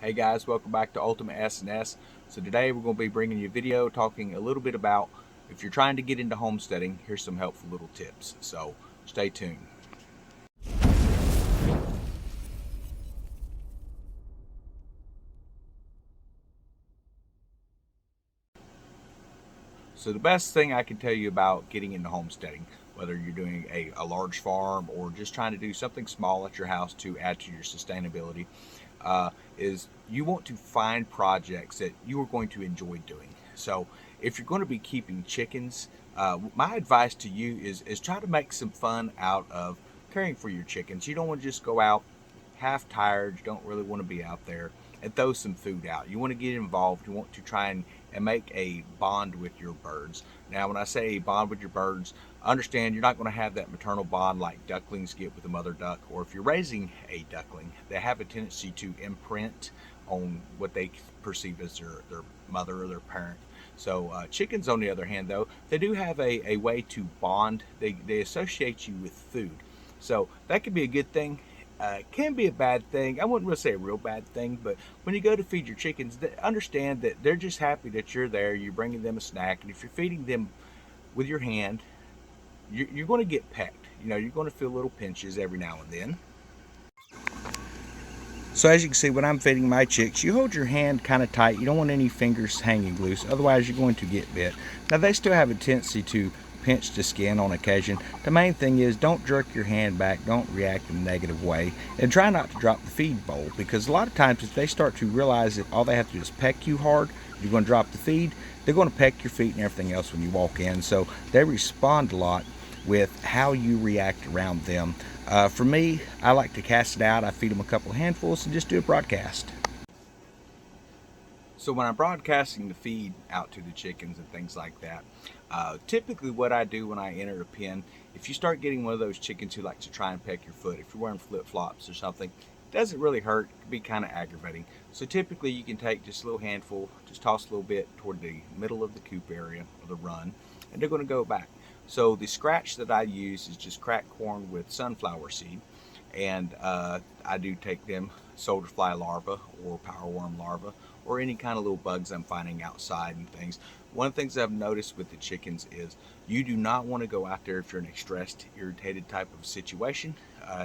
Hey guys, welcome back to Ultimate S&S. So today we're going to be bringing you a video talking a little bit about if you're trying to get into homesteading, here's some helpful little tips. So stay tuned. So the best thing I can tell you about getting into homesteading, whether you're doing a large farm or just trying to do something small at your house to add to your sustainability, is you want to find projects that you are going to enjoy doing. So if you're going to be keeping chickens, my advice to you is try to make some fun out of caring for your chickens. You don't want to just go out half tired, you don't really want to be out there and throw some food out. You want to get involved. You want to try and make a bond with your birds. Now, when I say bond with your birds, understand you're not going to have that maternal bond like ducklings get with a mother duck, or if you're raising a duckling, they have a tendency to imprint on what they perceive as their mother or their parent. So chickens, on the other hand, though, they do have a way to bond. They associate you with food. So that could be a good thing. Can be a bad thing. I wouldn't really say a real bad thing, but when you go to feed your chickens, understand that they're just happy that you're there. You're bringing them a snack, and if you're feeding them with your hand, you're going to get pecked. You know, you're going to feel little pinches every now and then. So as you can see, when I'm feeding my chicks, you hold your hand kind of tight. You don't want any fingers hanging loose, otherwise you're going to get bit. Now they still have a tendency to pinch the skin on occasion. The main thing is don't jerk your hand back, don't react in a negative way, and try not to drop the feed bowl, because a lot of times if they start to realize that all they have to do is peck you hard, you're going to drop the feed, they're going to peck your feet and everything else when you walk in. So they respond a lot with how you react around them. For me, I like to cast it out. I feed them a couple of handfuls and just do a broadcast. So when I'm broadcasting the feed out to the chickens and things like that, typically what I do when I enter a pen, if you start getting one of those chickens who like to try and peck your foot, if you're wearing flip-flops or something, it doesn't really hurt. It can be kind of aggravating. So typically you can take just a little handful, just toss a little bit toward the middle of the coop area or the run, and they're going to go back. So the scratch that I use is just cracked corn with sunflower seed, and I do take them soldier fly larvae or powerworm larvae or any kind of little bugs I'm finding outside and things. One of the things I've noticed with the chickens is you do not want to go out there if you're in a stressed, irritated type of situation.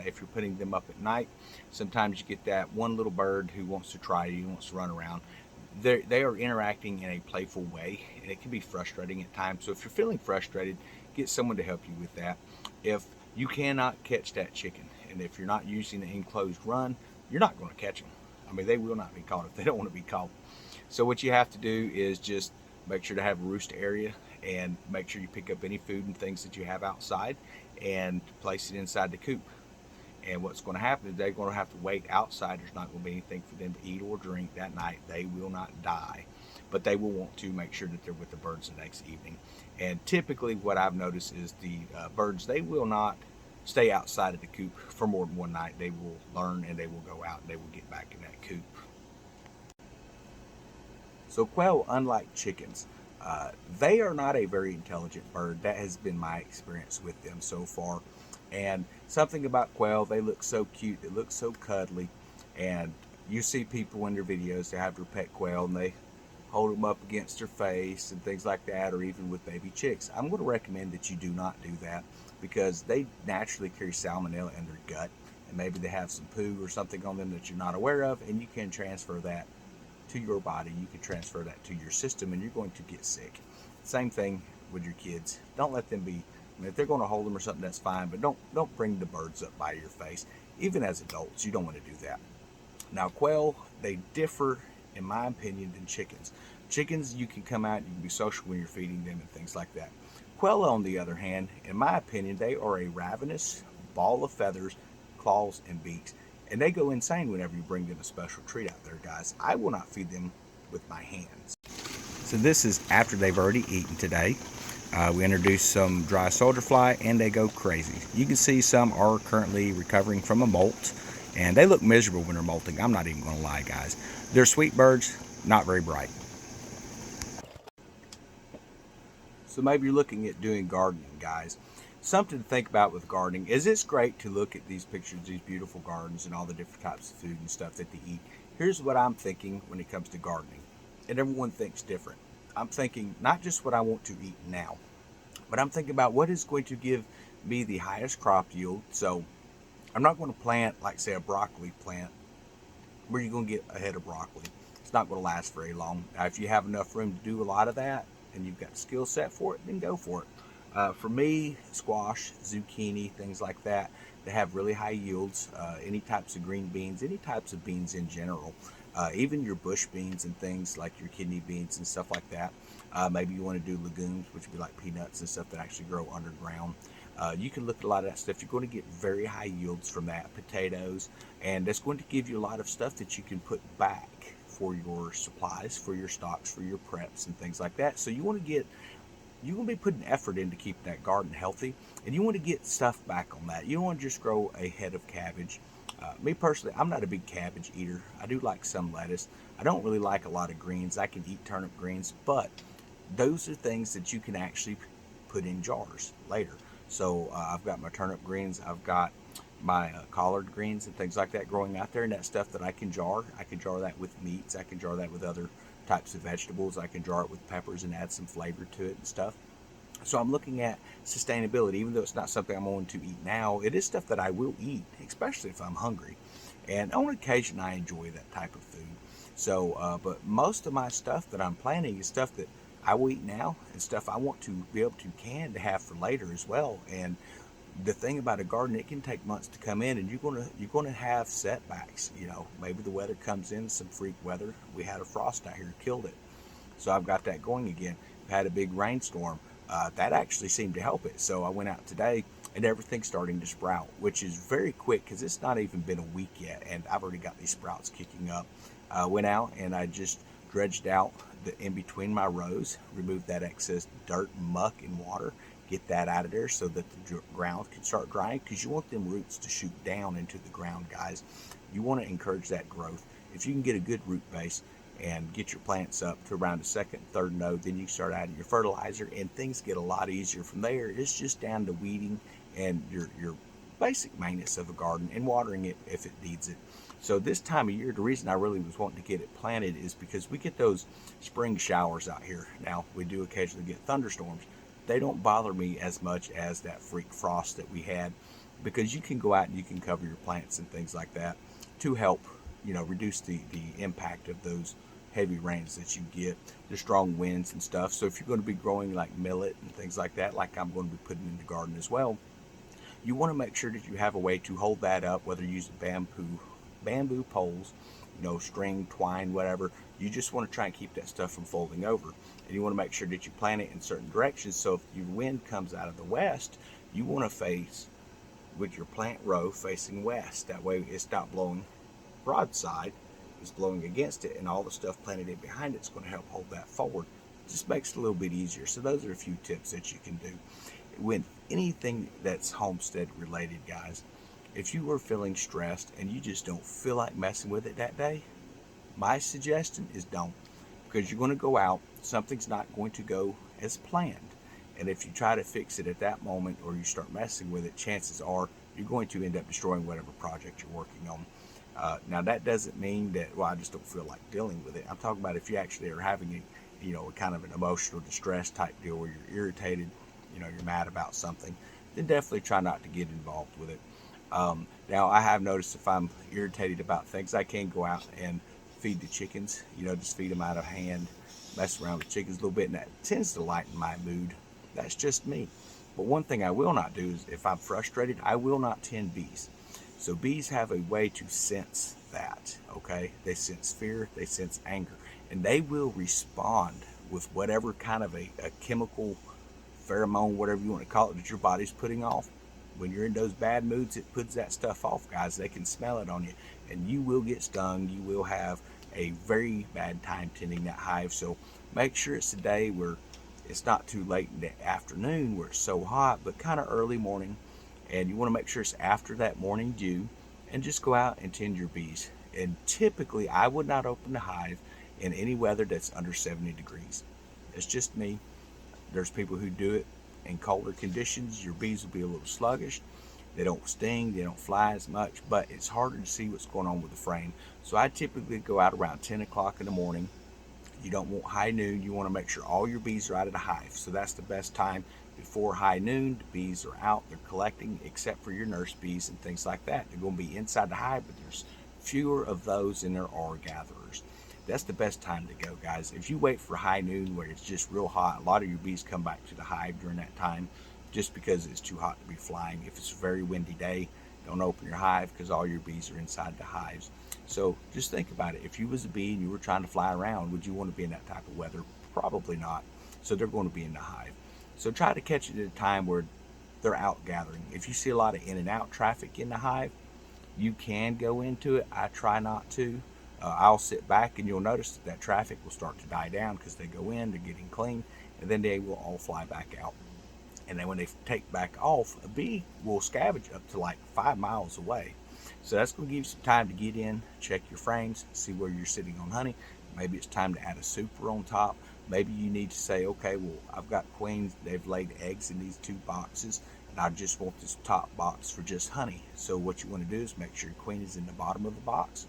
If you're putting them up at night, sometimes you get that one little bird who wants to try you, wants to run around. They are interacting in a playful way, and it can be frustrating at times. So if you're feeling frustrated, get someone to help you with that. If you cannot catch that chicken, and if you're not using an enclosed run, you're not going to catch them. I mean, they will not be caught if they don't want to be caught. So what you have to do is just make sure to have a roost area and make sure you pick up any food and things that you have outside and place it inside the coop. And what's going to happen is they're going to have to wait outside. There's not going to be anything for them to eat or drink that night. They will not die, but they will want to make sure that they're with the birds the next evening. And typically what I've noticed is the birds, they will not stay outside of the coop for more than one night. They will learn and they will go out and they will get back in that coop. So quail, unlike chickens, they are not a very intelligent bird. That has been my experience with them so far. And something about quail, they look so cute, they look so cuddly. And you see people in their videos, they have their pet quail and they hold them up against their face and things like that, or even with baby chicks. I'm going to recommend that you do not do that, because they naturally carry salmonella in their gut, and maybe they have some poo or something on them that you're not aware of, and you can transfer that to your body. You can transfer that to your system, and you're going to get sick. Same thing with your kids. Don't let them be, I mean, if they're going to hold them or something, that's fine, but don't bring the birds up by your face. Even as adults, you don't want to do that. Now quail, they differ in my opinion than chickens. Chickens, you can come out, you can be social when you're feeding them and things like that. Quail, on the other hand, in my opinion, they are a ravenous ball of feathers, claws, and beaks. And they go insane whenever you bring them a special treat out there, guys. I will not feed them with my hands. So this is after they've already eaten today. We introduced some dry soldier fly, and they go crazy. You can see some are currently recovering from a molt, and they look miserable when they're molting. I'm not even going to lie, guys. They're sweet birds, not very bright. So maybe you're looking at doing gardening, guys. Something to think about with gardening is it's great to look at these pictures, these beautiful gardens and all the different types of food and stuff that they eat, Here's what I'm thinking when it comes to gardening, and everyone thinks different. I'm thinking not just what I want to eat now, but I'm thinking about what is going to give me the highest crop yield. So I'm not going to plant, like, say, a broccoli plant where you're going to get a head of broccoli. It's not going to last very long. Now, if you have enough room to do a lot of that and you've got the skill set for it, then go for it. For me, squash, zucchini, things like that, they have really high yields. Any types of green beans, any types of beans in general, even your bush beans and things like your kidney beans and stuff like that. Maybe you want to do legumes, which would be like peanuts and stuff that actually grow underground. You can look at a lot of that stuff. You're going to get very high yields from that. Potatoes, and that's going to give you a lot of stuff that you can put back for your supplies, for your stocks, for your preps and things like that. So you're going to be putting effort into keeping that garden healthy, and you want to get stuff back on that. You don't want to just grow a head of cabbage. Me personally, I'm not a big cabbage eater. I do like some lettuce. I don't really like a lot of greens. I can eat turnip greens, but those are things that you can actually put in jars later. So I've got my turnip greens, I've got my collard greens and things like that growing out there, and that stuff that I can jar. I can jar that with meats, I can jar that with other types of vegetables, I can jar it with peppers and add some flavor to it and stuff. So I'm looking at sustainability. Even though it's not something I'm going to eat now, it is stuff that I will eat, especially if I'm hungry. And on occasion I enjoy that type of food. So, but most of my stuff that I'm planting is stuff that I will eat now and stuff I want to be able to can to have for later as well. And the thing about a garden, it can take months to come in, and you're gonna have setbacks. Maybe the weather comes in, some freak weather. We had a frost out here, killed it. So I've got that going again. We had a big rainstorm. That actually seemed to help it. So I went out today, and everything's starting to sprout, which is very quick because it's not even been a week yet, and I've already got these sprouts kicking up. I went out and I just dredged out the in between my rows, removed that excess dirt, muck, and water, get that out of there so that the ground can start drying, because you want them roots to shoot down into the ground, guys. You want to encourage that growth. If you can get a good root base and get your plants up to around the second, third node, then you start adding your fertilizer, and things get a lot easier from there. It's just down to weeding and your basic maintenance of a garden and watering it if it needs it. So this time of year, the reason I really was wanting to get it planted is because we get those spring showers out here. Now, we do occasionally get thunderstorms. They don't bother me as much as that freak frost that we had, because you can go out and you can cover your plants and things like that to help, reduce the impact of those heavy rains that you get, the strong winds and stuff. So if you're going to be growing like millet and things like that, like I'm going to be putting in the garden as well, you want to make sure that you have a way to hold that up, whether you use bamboo poles, string, twine, whatever. You just want to try and keep that stuff from folding over. And you want to make sure that you plant it in certain directions. So if your wind comes out of the west, you want to face with your plant row facing west. That way it's not blowing broadside, it's blowing against it, and all the stuff planted in behind it's going to help hold that forward. It just makes it a little bit easier. So those are a few tips that you can do. With anything that's homestead related, guys, if you are feeling stressed and you just don't feel like messing with it that day, my suggestion is don't. Because you're going to go out, something's not going to go as planned. And if you try to fix it at that moment, or you start messing with it, chances are you're going to end up destroying whatever project you're working on. Now that doesn't mean that, I just don't feel like dealing with it. I'm talking about if you actually are having a kind of an emotional distress type deal where you're irritated, you're mad about something, then definitely try not to get involved with it. Now I have noticed if I'm irritated about things, I can go out and feed the chickens, just feed them out of hand, mess around with chickens a little bit, and that tends to lighten my mood. That's just me. But one thing I will not do is, if I'm frustrated, I will not tend bees. So bees have a way to sense that, okay? They sense fear, they sense anger, and they will respond with whatever kind of a chemical, pheromone, whatever you want to call it, that your body's putting off. When you're in those bad moods, it puts that stuff off, guys. They can smell it on you, and you will get stung. You will have a very bad time tending that hive. So make sure it's a day where it's not too late in the afternoon where it's so hot, but kind of early morning. And you want to make sure it's after that morning dew, and just go out and tend your bees. And typically, I would not open the hive in any weather that's under 70 degrees. It's just me. There's people who do it in colder conditions. Your bees will be a little sluggish. They don't sting, they don't fly as much, but it's harder to see what's going on with the frame. So I typically go out around 10 o'clock in the morning. You don't want high noon. You want to make sure all your bees are out of the hive. So that's the best time. Before high noon, the bees are out, they're collecting, except for your nurse bees and things like that. They're going to be inside the hive, but there's fewer of those than there are gatherers. That's the best time to go, guys. If you wait for high noon where it's just real hot, a lot of your bees come back to the hive during that time just because it's too hot to be flying. If it's a very windy day, don't open your hive because all your bees are inside the hives. So just think about it. If you was a bee and you were trying to fly around, would you want to be in that type of weather? Probably not. So they're going to be in the hive. So try to catch it at a time where they're out gathering. If you see a lot of in and out traffic in the hive, you can go into it. I try not to. I'll sit back and you'll notice that traffic will start to die down because they go in, they're getting clean, and then they will all fly back out. And then when they take back off, a bee will scavenge up to like 5 miles away. So that's going to give you some time to get in, check your frames, see where you're sitting on honey. Maybe it's time to add a super on top. Maybe you need to say, okay, well, I've got queens, they've laid eggs in these 2 boxes, and I just want this top box for just honey. So what you want to do is make sure your queen is in the bottom of the box.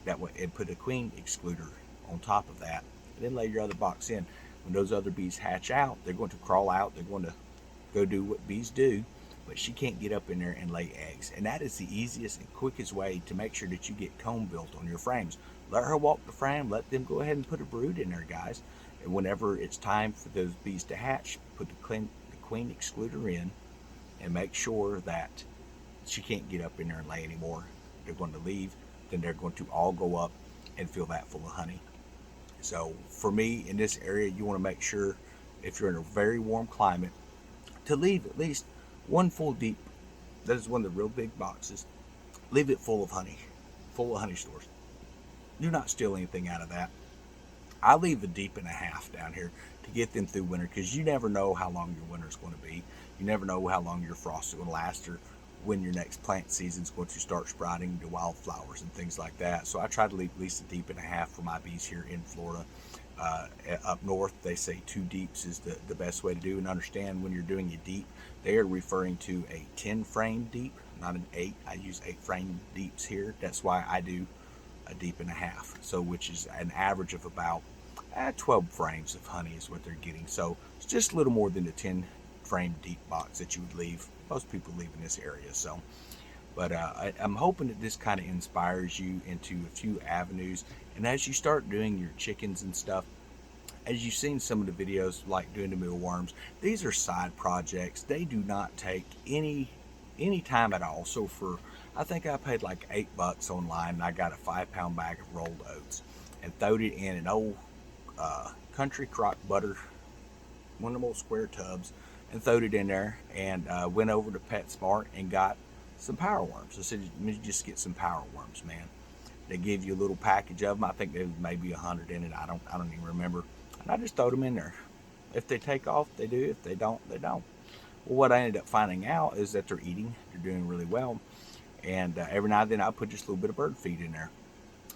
That way, and put a queen excluder on top of that. And then lay your other box in. When those other bees hatch out, they're going to crawl out. They're going to go do what bees do, but she can't get up in there and lay eggs. And that is the easiest and quickest way to make sure that you get comb built on your frames. Let her walk the frame. Let them go ahead and put a brood in there, guys. And whenever it's time for those bees to hatch, put the queen excluder in and make sure that she can't get up in there and lay anymore. They're going to leave. Then they're going to all go up and fill that full of honey. So for me, in this area, you want to make sure, if you're in a very warm climate, to leave at least 1 full deep. That is one of the real big boxes. Leave it full of honey, full of honey stores. Do not steal anything out of that. I leave a deep and a half down here to get them through winter, because you never know how long your winter is going to be. You never know how long your frost is going to last, or when your next plant season is going to start sprouting the wildflowers and things like that. So I try to leave at least a deep and a half for my bees here in Florida. Up north, they say 2 deeps is the best way to do. And understand, when you're doing a deep, they are referring to a 10 frame deep, not an 8. I use 8 frame deeps here. That's why I do a deep and a half. So which is an average of about 12 frames of honey is what they're getting. So it's just a little more than the 10 frame deep box that you would leave. Most people leave in this area. So, but I'm hoping that this kind of inspires you into a few avenues. And as you start doing your chickens and stuff, as you've seen some of the videos like doing the mealworms, these are side projects. They do not take any time at all. So for, I think I paid like $8 online, and I got a 5-pound bag of rolled oats and throwed it in an old country crock butter, one of them old square tubs, and throwed it in there, and went over to PetSmart and got some power worms. I said, let me just get some power worms, man. They give you a little package of them. I think there's maybe 100 in it. I don't even remember. And I just throwed them in there. If they take off, they do. If they don't, they don't. Well, what I ended up finding out is that they're eating. They're doing really well. And every now and then I put just a little bit of bird feed in there.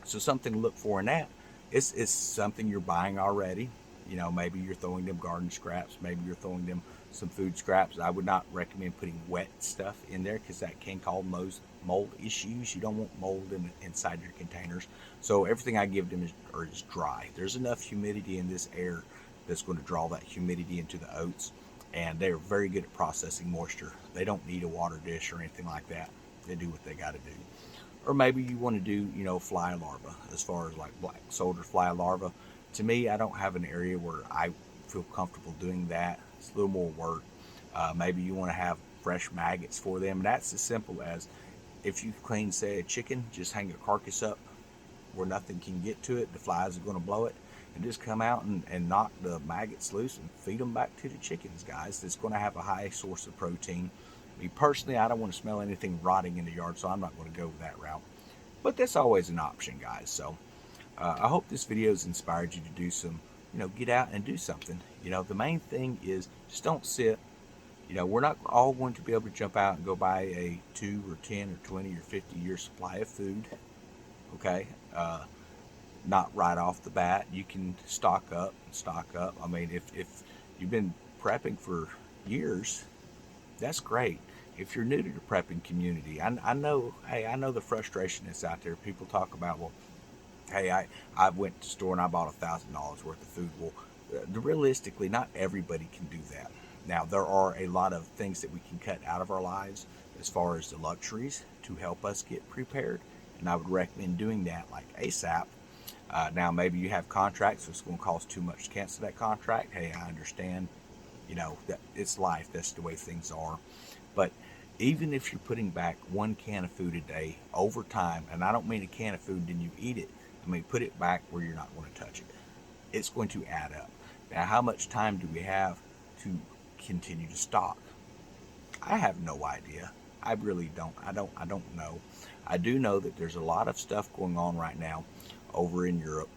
So something to look for in that. It's something you're buying already. You know, maybe you're throwing them garden scraps. Maybe you're throwing them some food scraps. I would not recommend putting wet stuff in there, because that can cause mold issues. You don't want mold inside your containers. So everything I give them is dry. There's enough humidity in this air that's going to draw that humidity into the oats, and they're very good at processing moisture. They don't need a water dish or anything like that. They do what they got to do. Or maybe you want to do, you know, fly larvae, as far as like black soldier fly larvae. To me, I don't have an area where I feel comfortable doing that. It's a little more work. Maybe you want to have fresh maggots for them. That's as simple as, if you clean, say, a chicken, just hang a carcass up where nothing can get to it. The flies are going to blow it, and just come out and knock the maggots loose and feed them back to the chickens, guys. It's going to have a high source of protein. Me personally, I don't want to smell anything rotting in the yard, so I'm not going to go that route. But that's always an option, guys. So I hope this video has inspired you to do some, you know, get out and do something. You know, the main thing is just don't sit. You know, we're not all going to be able to jump out and go buy a 2 or 10 or 20 or 50 year supply of food. Okay? Not right off the bat. You can stock up. I mean, if you've been prepping for years, that's great. if you're new to the prepping community, I know, hey, I know the frustration that's out there. People talk about, well, hey, I went to the store and I bought $1,000 worth of food. Well, realistically, not everybody can do that. Now, there are a lot of things that we can cut out of our lives as far as the luxuries to help us get prepared, and I would recommend doing that like ASAP. Now, maybe you have contracts, so it's going to cost too much to cancel that contract. Hey, I understand. You know, that it's life. That's the way things are. But even if you're putting back 1 can of food a day over time, and I don't mean a can of food and then you eat it, I mean put it back where you're not going to touch it. It's going to add up. Now, how much time do we have to continue to stock? I have no idea. I really don't. I don't know. I do know that there's a lot of stuff going on right now over in Europe,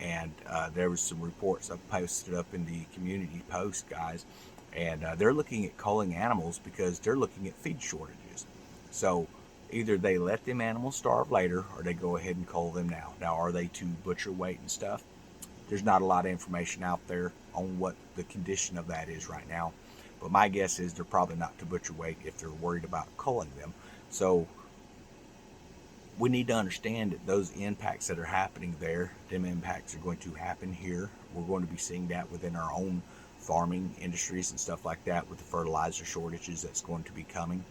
and there was some reports I've posted up in the community post, guys, and they're looking at culling animals because they're looking at feed shortages. So either they let them animals starve later, or they go ahead and cull them now. Now, are they to butcher weight and stuff? There's not a lot of information out there on what the condition of that is right now, but my guess is they're probably not to butcher weight if they're worried about culling them. So we need to understand that those impacts that are happening there, them impacts are going to happen here. We're going to be seeing that within our own farming industries and stuff like that with the fertilizer shortages that's going to be coming.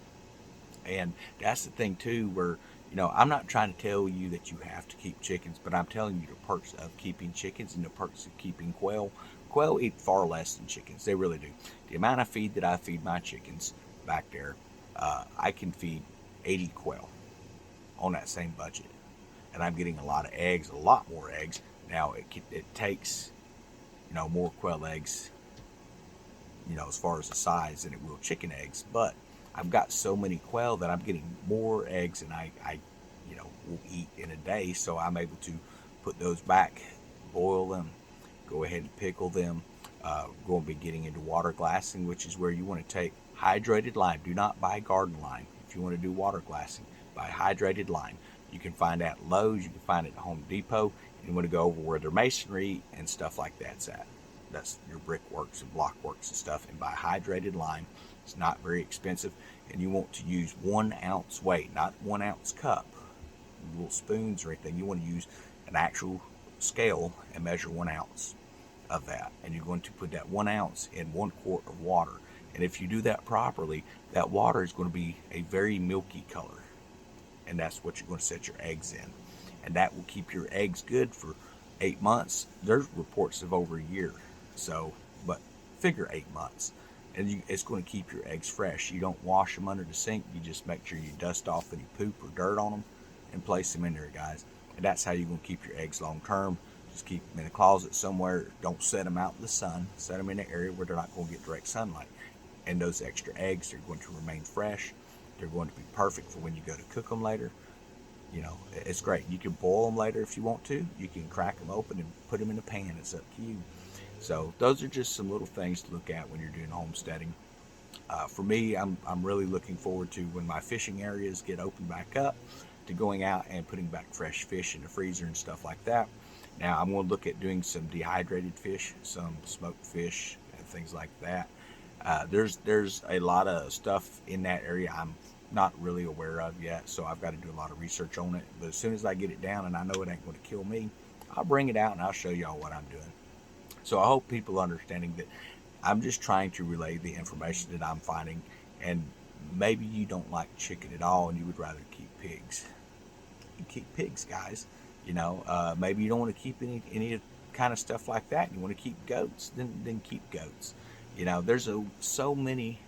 And that's the thing too, where, you know, I'm not trying to tell you that you have to keep chickens, but I'm telling you the perks of keeping chickens and the perks of keeping quail. Quail eat far less than chickens. They really do. The amount of feed that I feed my chickens back there, I can feed 80 quail on that same budget. And I'm getting a lot of eggs, a lot more eggs. Now, it takes, you know, more quail eggs, you know, as far as the size than it will chicken eggs. But I've got so many quail that I'm getting more eggs than I you know, will eat in a day. So I'm able to put those back, boil them, go ahead and pickle them. Going to be getting into water glassing, which is where you want to take hydrated lime. Do not buy garden lime. If you want to do water glassing, buy hydrated lime. You can find it at Lowe's. You can find it at Home Depot. You want to go over where their masonry and stuff like that's at. That's your brickworks and blockworks and stuff. And buy hydrated lime. It's not very expensive. And you want to use 1 ounce weight, not 1 ounce cup, little spoons or anything. You want to use an actual scale and measure 1 ounce of that. And you're going to put that 1 ounce in 1 quart of water. And if you do that properly, that water is going to be a very milky color. And that's what you're going to set your eggs in. And that will keep your eggs good for 8 months. There's reports of over a year. So, but figure 8 months. And it's going to keep your eggs fresh. You don't wash them under the sink. You just make sure you dust off any poop or dirt on them and place them in there, guys. And that's how you're going to keep your eggs long term. Just keep them in a closet somewhere. Don't set them out in the sun. Set them in an area where they're not going to get direct sunlight. And those extra eggs are going to remain fresh. They're going to be perfect for when you go to cook them later. You know, it's great. You can boil them later if you want to. You can crack them open and put them in a pan. It's up to you. So those are just some little things to look at when you're doing homesteading. For me, I'm really looking forward to when my fishing areas get opened back up, to going out and putting back fresh fish in the freezer and stuff like that. Now I'm going to look at doing some dehydrated fish, some smoked fish and things like that. There's a lot of stuff in that area I'm not really aware of yet, so I've got to do a lot of research on it. But as soon as I get it down and I know it ain't going to kill me, I'll bring it out and I'll show y'all what I'm doing. So I hope people are understanding that I'm just trying to relay the information that I'm finding, and maybe you don't like chicken at all and you would rather keep pigs. You keep pigs, guys. You know, maybe you don't want to keep any kind of stuff like that. You want to keep goats, then keep goats. You know, there's so many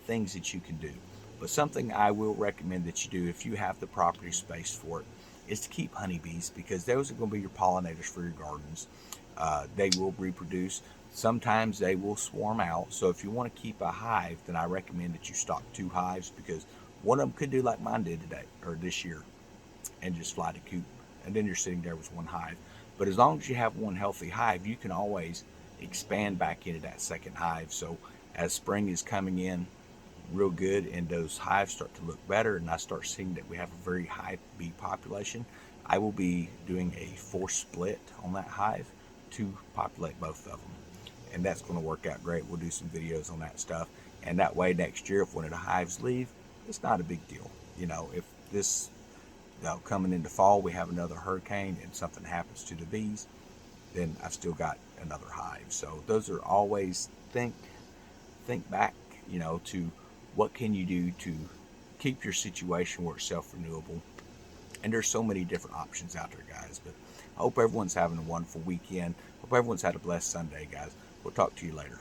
things that you can do. But something I will recommend that you do if you have the property space for it is to keep honeybees, because those are going to be your pollinators for your gardens. They will reproduce. Sometimes they will swarm out. So if you want to keep a hive, then I recommend that you stock 2 hives, because one of them could do like mine did today or this year and just fly the coop. And then you're sitting there with 1 hive. But as long as you have 1 healthy hive, you can always expand back into that second hive. So as spring is coming in real good and those hives start to look better, and I start seeing that we have a very high bee population, I will be doing a forced split on that hive to populate both of them. And that's going to work out great. We'll do some videos on that stuff. And that way next year, if one of the hives leave, it's not a big deal. You know, if this coming into fall we have another hurricane and something happens to the bees, then I've still got another hive. So those are always think back, you know, to what can you do to keep your situation where it's self-renewable. And there's so many different options out there, guys. But I hope everyone's having a wonderful weekend. Hope everyone's had a blessed Sunday, guys. We'll talk to you later.